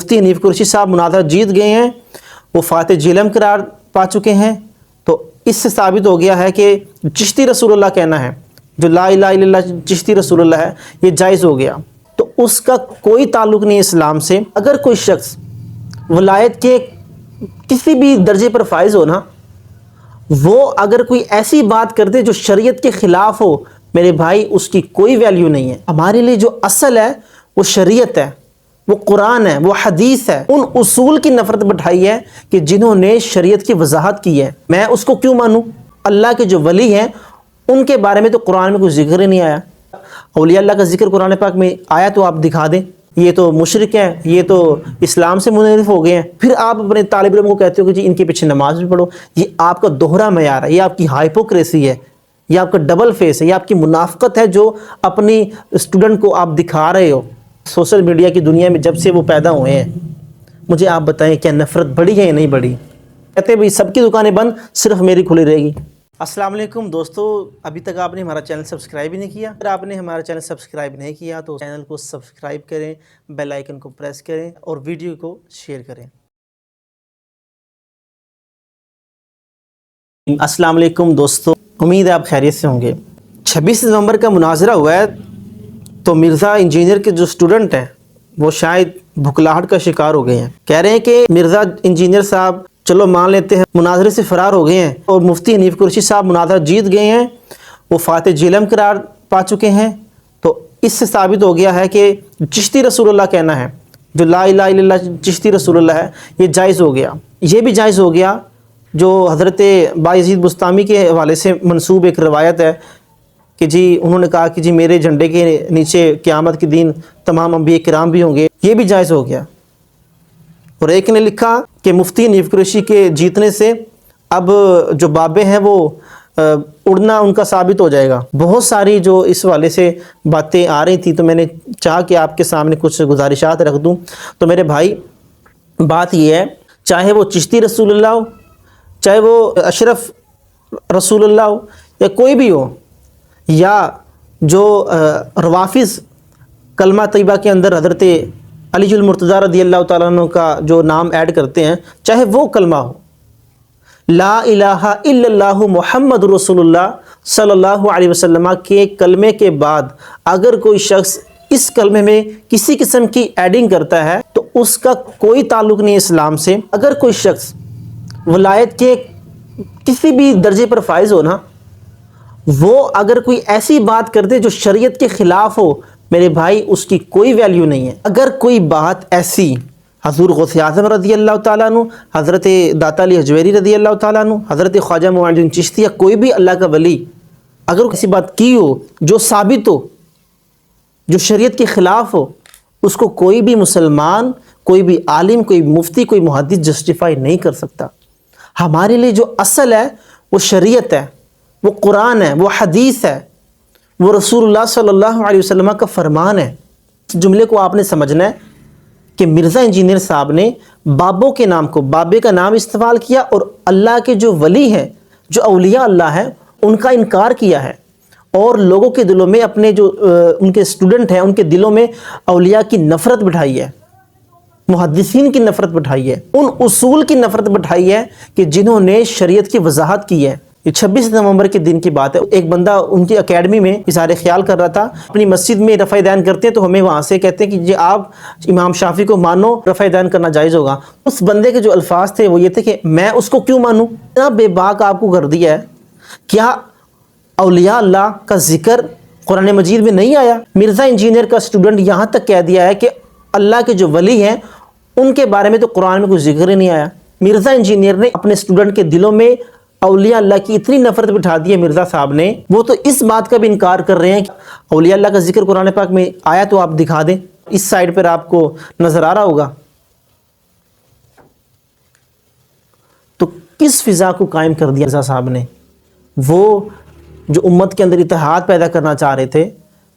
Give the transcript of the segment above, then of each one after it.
मुफ्ती हनीफ कुरैशी साहब मुनाज़रा जीत गए हैं, वो फ़ातिह जिलम करार पा चुके हैं। तो इससे साबित हो गया है कि चिश्ती रसूलुल्लाह कहना है, जो ला इलाहा इल्लल्लाह चिश्ती रसूलुल्लाह है, ये जायज़ हो गया। तो उसका कोई ताल्लुक़ नहीं इस्लाम से। अगर कोई शख्स वलायत के किसी भी दर्जे पर फाइज हो ना, वो अगर कोई ऐसी बात कर दे जो शरीयत के ख़िलाफ़ हो, मेरे भाई उसकी कोई वैल्यू नहीं है। हमारे लिए जो असल है वो शरीयत है, वो कुरान है, वो हदीस है। उन उसूल की नफ़रत बिठाई है कि जिन्होंने शरीयत की वजाहत की है। मैं उसको क्यों मानूँ? अल्लाह के जो वली हैं उनके बारे में तो कुरान में कोई जिक्र ही नहीं आया। औलिया अल्लाह का जिक्र कुरान पाक में आया तो आप दिखा दें। ये तो मुशरिक हैं, ये तो इस्लाम से मुनहरिफ हो गए हैं। फिर आप अपने तालिब इल्म को कहते हो कि जी इनके पीछे नमाज भी पढ़ो। ये आपका दोहरा मयार है, ये आपकी हाइपोक्रेसी है, ये आपका डबल फेस है, ये आपकी मुनाफकत है जो अपनी स्टूडेंट को आप दिखा रहे हो। सोशल मीडिया की दुनिया में जब से वो पैदा हुए हैं, मुझे आप बताएं क्या नफ़रत बढ़ी है या नहीं बढ़ी? कहते भाई सबकी दुकानें बंद, सिर्फ मेरी खुली रहेगी। अस्सलाम वालेकुम दोस्तों, अभी तक आपने हमारा चैनल सब्सक्राइब ही नहीं किया। अगर आपने हमारा चैनल सब्सक्राइब नहीं किया तो चैनल को सब्सक्राइब करें, बेल आइकन को प्रेस करें और वीडियो को शेयर करें। अस्सलाम वालेकुम दोस्तों, उम्मीद है आप खैरियत से होंगे। 26 नवंबर का मुनाजरा हुआ है, तो मिर्ज़ा इंजीनियर के जो स्टूडेंट हैं वो शायद भुखलाहट का शिकार हो गए हैं। कह रहे हैं कि मिर्ज़ा इंजीनियर साहब चलो मान लेते हैं मुनाजरे से फ़रार हो गए हैं, और मुफ्ती हनीफ कुरैशी साहब मुनाजरा जीत गए हैं, वो फ़ातिह जिलम करार पा चुके हैं। तो इससे साबित हो गया है कि चिश्ती रसूलुल्लाह कहना है, जो ला इलाहा इल्लल्लाह चिश्ती रसूलुल्लाह है, ये जायज़ हो गया। ये भी जायज़ हो गया जो हज़रत बायज़ीद बुस्तामी के हवाले से मंसूब एक रवायत है कि जी उन्होंने कहा कि जी मेरे झंडे के नीचे क़यामत के दिन तमाम अंबिया किराम भी होंगे। ये भी जायज़ हो गया। और एक ने लिखा कि मुफ्ती हनीफ कुरैशी के जीतने से अब जो बाबे हैं वो उड़ना उनका साबित हो जाएगा। बहुत सारी जो इस वाले से बातें आ रही थी, तो मैंने चाहा कि आपके सामने कुछ गुजारिशात रख दूं। तो मेरे भाई बात ये है, चाहे वो चिश्ती रसूलुल्लाह हो, चाहे वो अशरफ रसूलुल्लाह हो, या कोई भी हो, या जो रवाफिज़ कलमा तैयबा के अंदर हज़रत अलीजुल मुर्तज़ा रज़ियल्लाहु ताला अन्हु का जो नाम ऐड करते हैं, चाहे वो कलमा हो, ला इलाहा इल्लल्लाहु मुहम्मदुर रसूलुल्लाह सल्लल्लाहु अलैहि वसल्लम के कलमे के बाद अगर कोई शख्स इस कलमे में किसी किस्म की एडिंग करता है तो उसका कोई ताल्लुक़ नहीं इस्लाम से। अगर कोई शख्स वलायत के किसी भी दर्जे पर फाइज हो ना, वो अगर कोई ऐसी बात कर दे जो शरीयत के ख़िलाफ़ हो, मेरे भाई उसकी कोई वैल्यू नहीं है। अगर कोई बात ऐसी हज़ूर गौसे आज़म रज़ियल्लाहु ताला अन्हु, हज़रत दाता अली हजवेरी रज़ियल्लाहु ताला अन्हु, हज़रत ख्वाजा मुइनुद्दीन चिश्ती या कोई भी अल्लाह का वली अगर किसी बात की हो जो साबित हो, जो शरीयत के ख़िलाफ़ हो, उसको कोई भी मुसलमान, कोई भी आलिम, कोई मुफ्ती, कोई मुहद्दिस जस्टिफाई नहीं कर सकता। हमारे लिए जो असल है वो शरीयत है, वो कुरान है, वो हदीस है, वो रसूलुल्लाह सल्लल्लाहु अलैहि वसल्लम का फरमान है। इस जुमले को आपने समझना है कि मिर्ज़ा इंजीनियर साहब ने बाबों के नाम को, बाबे का नाम इस्तेमाल किया और अल्लाह के जो वली हैं, जो औलिया अल्लाह हैं, उनका इनकार किया है, और लोगों के दिलों में अपने जो उनके स्टूडेंट हैं उनके दिलों में औलिया की नफ़रत बिठाई है, मुहद्दिसीन की नफ़रत बिठाई है, उन उसूल की नफ़रत बिठाई है कि जिन्होंने शरीयत की वजाहत की है। ये 26 नवंबर के दिन की बात है। एक बंदा उनकी एकेडमी में इज़हार ख्याल कर रहा था, अपनी मस्जिद में रफ़ा दैन करते हैं तो हमें वहाँ से कहते हैं कि जी आप इमाम शाफी को मानो, रफ़ा दैन करना जायज़ होगा। उस बंदे के जो अल्फाज थे वो ये थे कि मैं उसको क्यों मानूँ? इतना बेबाक आपको कर दिया है। क्या औलिया अल्लाह का जिक्र कुरान मजीद में नहीं आया? मिर्ज़ा इंजीनियर का स्टूडेंट यहाँ तक कह दिया है कि अल्लाह के जो वली हैं उनके बारे में तो कुरान में कोई जिक्र ही नहीं आया। मिर्ज़ा इंजीनियर ने अपने स्टूडेंट के दिलों में औलिया अल्लाह की इतनी नफ़रत बिठा दी है मिर्ज़ा साहब ने, वो तो इस बात का भी इनकार कर रहे हैं कि औलिया अल्लाह का जिक्र कुरान पाक में आया तो आप दिखा दें। इस साइड पर आपको नज़र आ रहा होगा। तो किस फ़िज़ा को कायम कर दिया मिर्ज़ा साहब ने? वो जो उम्मत के अंदर इत्तेहाद पैदा करना चाह रहे थे,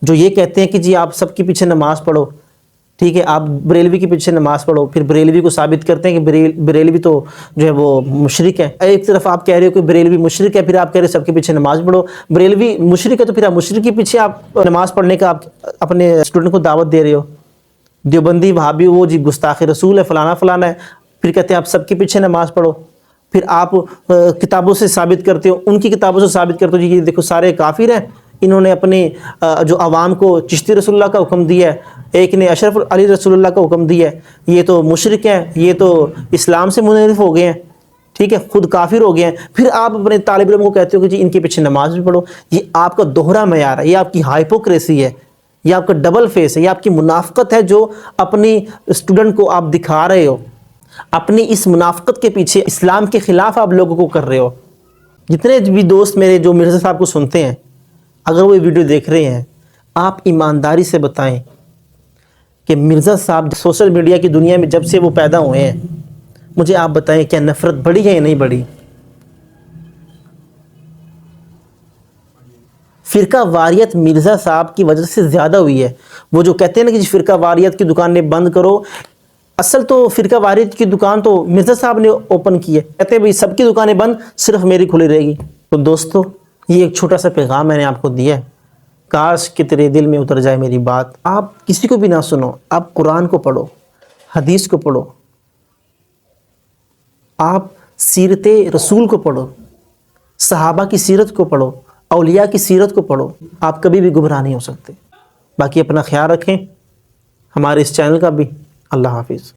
जो ये कहते हैं कि जी आप सबके पीछे नमाज़ पढ़ो, ठीक है, आप बरेलवी के पीछे नमाज़ पढ़ो, फिर बरेलवी को साबित करते हैं कि बरेलवी तो जो है वो मुशरिक है। एक तरफ आप कह रहे हो कि बरेलवी मुशरिक है, फिर आप कह रहे हो सबके पीछे नमाज़ पढ़ो। बरेलवी मुशरिक है तो फिर आप मुशरिक के पीछे आप नमाज़ पढ़ने का आप अपने स्टूडेंट को दावत दे रहे हो। دیوبندی وہابی وہ جی گستاخ رسول ہے، فلانا فلانا ہے، پھر کہتے ہیں آپ سب کے پیچھے نماز پڑھو، پھر آپ کتابوں سے ثابت کرتے ہو، ان کی کتابوں سے ثابت کرتے ہو جی یہ دیکھو سارے کافر ہیں، انہوں نے اپنے جو عوام کو چشتی رسول اللہ کا حکم دیا ہے، ایک نے اشرف علی رسول اللہ کا حکم دیا ہے، یہ تو مشرک ہیں، یہ تو اسلام سے منحرف ہو گئے ہیں، ٹھیک ہے، خود کافر ہو گئے ہیں، پھر آپ اپنے طالب علم کو کہتے ہو کہ جی ان کے پیچھے نماز بھی پڑھو۔ یہ آپ کا دوہرا معیار ہے، یہ آپ کی ہائپوکریسی ہے، یہ آپ کا ڈبل فیس ہے، یہ آپ کی منافقت ہے جو اپنی اسٹوڈنٹ کو آپ دکھا رہے ہو، اپنی اس منافقت کے پیچھے اسلام کے خلاف آپ لوگوں کو کر رہے ہو۔ جتنے بھی دوست میرے جو مرزا صاحب کو سنتے ہیں، اگر وہ یہ ویڈیو دیکھ رہے ہیں، آپ ایمانداری سے بتائیں کہ مرزا صاحب سوشل میڈیا کی دنیا میں جب سے وہ پیدا ہوئے ہیں، مجھے آپ بتائیں کیا نفرت بڑھی ہے یا نہیں بڑھی؟ فرقہ واریت مرزا صاحب کی وجہ سے زیادہ ہوئی ہے۔ وہ جو کہتے ہیں نا کہ فرقہ واریت کی دکانیں بند کرو، اصل تو فرقہ واریت کی دکان تو مرزا صاحب نے اوپن کی ہے، کہتے ہیں بھئی سب کی دکانیں بند، صرف میری کھلی رہے گی۔ تو دوستو یہ ایک چھوٹا سا پیغام میں نے آپ کو دیا ہے، کاش کہ تیرے دل میں اتر جائے میری بات۔ آپ کسی کو بھی نہ سنو، آپ قرآن کو پڑھو، حدیث کو پڑھو، آپ سیرت رسول کو پڑھو، صحابہ کی سیرت کو پڑھو، اولیاء کی سیرت کو پڑھو، آپ کبھی بھی گمراہ نہیں ہو سکتے۔ باقی اپنا خیال رکھیں، ہمارے اس چینل کا بھی۔ اللہ حافظ۔